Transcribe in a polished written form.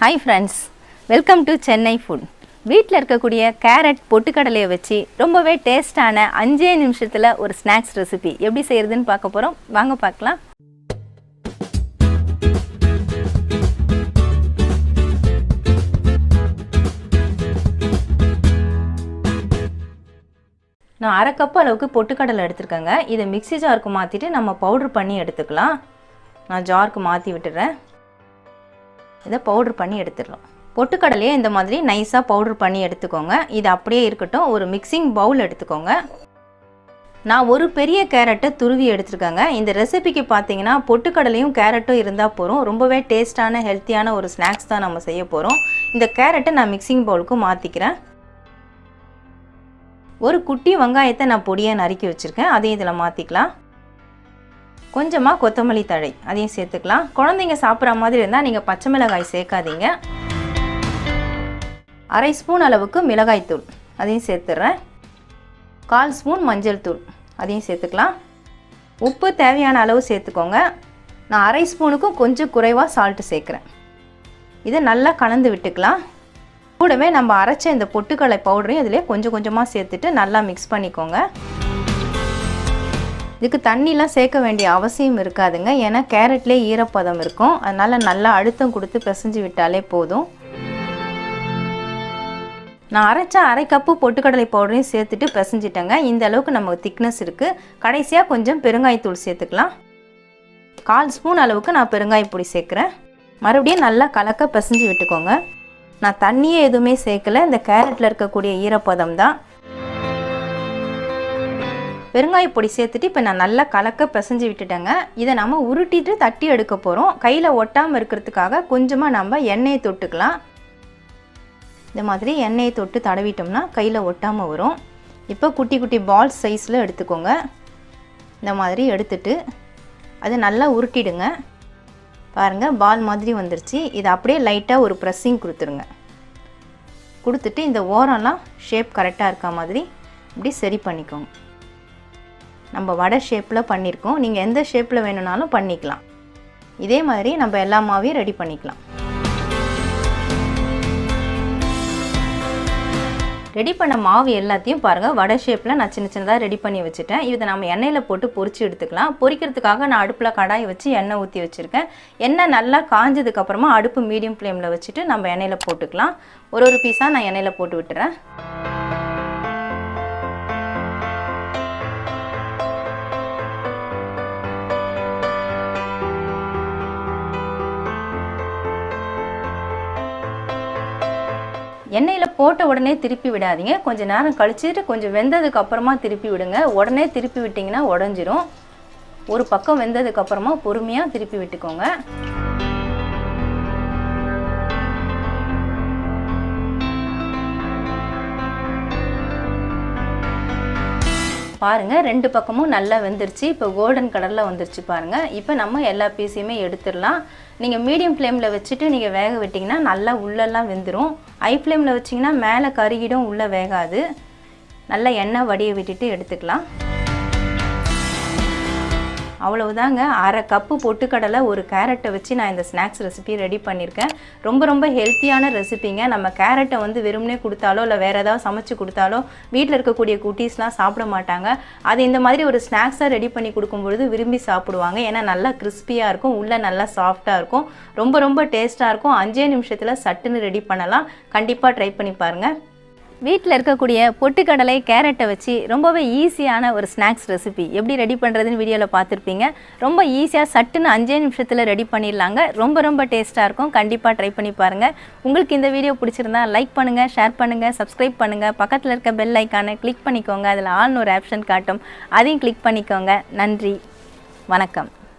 Hi friends, welcome to Chennai food. வீட்ல இருக்கக்கூடிய carrot பொட்டுக்கடலையை வச்சு ரொம்பவே டேஸ்டான 5 நிமிஷத்துல ஒரு ஸ்நாக்ஸ் ரெசிபி எப்படி செய்யறதுன்னு பார்க்க போறோம். வாங்க பார்க்கலாம். நான் 1/2 கப் அளவுக்கு பொட்டுக்கடலை எடுத்துர்க்கங்க. இத மிக்ஸி ஜாருக்கு மாத்திட்டு நம்ம பவுடர் பண்ணி எடுத்துக்கலாம். நான் ஜாருக்கு மாத்தி விட்டுறேன். இத பவுடர் பண்ணி எடுத்துறலாம். பொட்டுக்கடலையை இந்த மாதிரி நைஸா பவுடர் பண்ணி எடுத்துக்கோங்க. இது அப்படியே இருக்கட்டும். ஒரு மிக்சிங் பவுல் எடுத்துக்கோங்க. நான் ஒரு பெரிய கேரட்டை துருவி எடுத்துர்க்கங்க. இந்த ரெசிபிக்கு பாத்தீங்கன்னா பொட்டுக்கடலையும் கேரட்டும் இருந்தா போறோம். ரொம்பவே டேஸ்டான ஹெல்தியான ஒரு ஸ்நாக்ஸ் தான் நம்ம செய்ய போறோம். இந்த கேரட்டை நான் மிக்சிங் பவுலுக்கு மாத்திக்கிறேன். ஒரு குட்டி வெங்காயத்தை நான் பொடியா நறுக்கி வச்சிருக்கேன். அதையும் இதல மாத்திக்கலாம். கொஞ்சமா கொத்தமல்லி தழை அதையும் சேர்த்துக்கலாம். குழந்தைங்க சாப்பிடுற மாதிரி இருந்தா நீங்க பச்சை மிளகாய் சேர்க்காதீங்க. 1/2 ஸ்பூன் அளவுக்கு மிளகாய் தூள் அதையும் சேர்த்துறேன். 1/4 ஸ்பூன் மஞ்சள் தூள் அதையும் சேர்த்துக்கலாம். உப்பு தேவையான அளவு சேர்த்துக்கோங்க. நான் 1/2 ஸ்பூனுக்கு கொஞ்சம் குறைவா சால்ட் சேர்க்கிறேன். இத நல்லா கலந்து விட்டுக்கலாம். கூடவே நம்ம அரைச்ச இந்த பொட்டுக்கடலை பவுடரையும் இதிலே கொஞ்சம் கொஞ்சமா சேர்த்துட்டு நல்லா mix பண்ணிக்கோங்க. இதுக்கு தண்ணிலாம் சேர்க்க வேண்டிய அவசியம் இருக்காதுங்க. ஏன்னா கேரட்லயே ஈரப்பதம் இருக்கும். அதனால நல்லா அழுத்தம் கொடுத்து பிசைஞ்சு விட்டாலே போதும். நான் அரைச்ச 1/2 கப் பொட்டுக்கடலை பவுடரையும் சேர்த்துட்டு பிசைஞ்சிட்டேங்க. இந்த அளவுக்கு நமக்கு திக்னஸ் இருக்கு. கடைசியா கொஞ்சம் பெருங்காய தூள் சேர்த்துக்கலாம். 1/4 ஸ்பூன் அளவுக்கு நான் பெருங்காய பொடி சேர்க்கிறேன். மறுபடியும் நல்லா கலக்க பிசைஞ்சு விட்டுக்கோங்க. நான் தண்ணியே எதுவுமே சேர்க்கல. இந்த கேரட்ல இருக்கக்கூடிய ஈரப்பதம் தான். பெருங்காய பொடி சேர்த்துட்டு இப்போ நான் நல்லா கலக்க பிசைஞ்சு விட்டுட்டேங்க. இதை நம்ம உருட்டிட்டு தட்டி எடுக்க போறோம். கையில ஒட்டாம இருக்கிறதுக்காக கொஞ்சமா நம்ம எண்ணெயை தொட்டுக்கலாம். இந்த மாதிரி எண்ணெயை தொட்டு தடவிட்டோம்னா கையில ஒட்டாம வரும். இப்போ குட்டி குட்டி பால் சைஸ்ல எடுத்துக்கோங்க. இந்த மாதிரி எடுத்துட்டு அதை நல்லா உருட்டிடுங்க. பாருங்க பால் மாதிரி வந்துருச்சு. இது அப்படியே லைட்டா ஒரு பிரஷிங் கொடுத்துருங்க. கொடுத்துட்டு இந்த ஓரம்லாம் ஷேப் கரெக்டா இருக்க மாதிரி இப்படி சரி பண்ணிக்கோங்க. நம்ம வடை ஷேப்ல பண்ணிருக்கோம். நீங்க எந்த ஷேப்ல வேணும்னாலும் பண்ணிக்கலாம். இதே மாதிரி நம்ம எல்லா மாவையும் ரெடி பண்ணிக்கலாம். ரெடி பண்ண மாவு எல்லாத்தையும் பாருங்க வடை ஷேப்ல நான் சின்ன சின்னதா ரெடி பண்ணி வச்சிட்டேன். இத நம்ம எண்ணெயில போட்டு பொரிச்சு எடுத்துக்கலாம். பொரிக்கிறதுக்காக நான் அடுப்புல கடாய் வச்சு எண்ணெய் ஊத்தி வச்சிருக்கேன். எண்ணெய் நல்லா காஞ்சதுக்கு அப்புறமா அடுப்பு மீடியம் ஃப்ளேம்ல வச்சிட்டு நம்ம எண்ணெயில போட்டுக்கலாம். ஒரு பீஸா நான் எண்ணெயில போட்டு விட்டுறேன். எண்ணெயில போட்ட உடனே திருப்பி விடாதீங்க. கொஞ்ச நேரம் கழிச்சிட்டு கொஞ்சம் வெந்ததுக்கு அப்புறமா திருப்பி விடுங்க. உடனே திருப்பி விட்டீங்கன்னா உடைஞ்சிரும். ஒரு பக்கம் வெந்ததுக்கு அப்புறமா பொறுமையா திருப்பி விட்டுக்கோங்க. பாருங்க ரெண்டு பக்கமும் நல்லா வெந்துருச்சு. இப்போ கோல்டன் கலர்ல வந்துருச்சு பாருங்க. இப்போ நம்ம எல்லா பீஸையுமே எடுத்துறலாம். நீங்க மீடியம் ஃப்ளேம்ல வச்சிட்டு நீங்க வேக விட்டீங்கன்னா நல்லா உள்ளெல்லாம் வெந்துரும். ஹை ஃப்ளேம்ல வச்சீங்கன்னா மேலே கருகிடும், உள்ள வேகாது. நல்லா எண்ணெய் வடிய விட்டுட்டு எடுத்துக்கலாம். அவ்வளவுதாங்க. 1/2 கப் பொட்டுக்கடலை ஒரு கேரட்டை வச்சு நான் இந்த ஸ்நாக்ஸ் ரெசிபி ரெடி பண்ணியிருக்கேன். ரொம்ப ஹெல்த்தியான ரெசிபிங்க. நம்ம கேரட்டை வந்து வெறுமனே கொடுத்தாலோ இல்லை வேற ஏதாவது சமைச்சு கொடுத்தாலோ வீட்டில் இருக்கக்கூடிய குட்டீஸ்லாம் சாப்பிட மாட்டாங்க. அது இந்த மாதிரி ஒரு ஸ்நாக்ஸாக ரெடி பண்ணி கொடுக்கும்பொழுது விரும்பி சாப்பிடுவாங்க. ஏன்னா நல்லா கிறிஸ்பியாக இருக்கும், உள்ள நல்லா சாஃப்டாக இருக்கும், ரொம்ப டேஸ்ட்டாக இருக்கும். 5 நிமிஷத்தில் சட்டுன்னு ரெடி பண்ணலாம். கண்டிப்பாக ட்ரை பண்ணி பாருங்கள். வீட்டில் இருக்கக்கூடிய பொட்டுக்கடலை கேரட்டை வச்சு ரொம்பவே ஈஸியான ஒரு ஸ்நாக்ஸ் ரெசிபி எப்படி ரெடி பண்ணுறதுன்னு வீடியோவில் பார்த்துருப்பீங்க. ரொம்ப ஈஸியாக சட்டுன்னு 5 நிமிஷத்தில் ரெடி பண்ணிடலாங்க. ரொம்ப டேஸ்ட்டாக இருக்கும். கண்டிப்பாக ட்ரை பண்ணி பாருங்கள். உங்களுக்கு இந்த வீடியோ பிடிச்சிருந்தா லைக் பண்ணுங்கள், ஷேர் பண்ணுங்கள், சப்ஸ்கிரைப் பண்ணுங்கள். பக்கத்தில் இருக்க பெல் ஐக்கானை கிளிக் பண்ணிக்கோங்க. அதில் ஆல்னு ஒரு ஆப்ஷன் காட்டும், அதையும் கிளிக் பண்ணிக்கோங்க. நன்றி, வணக்கம்.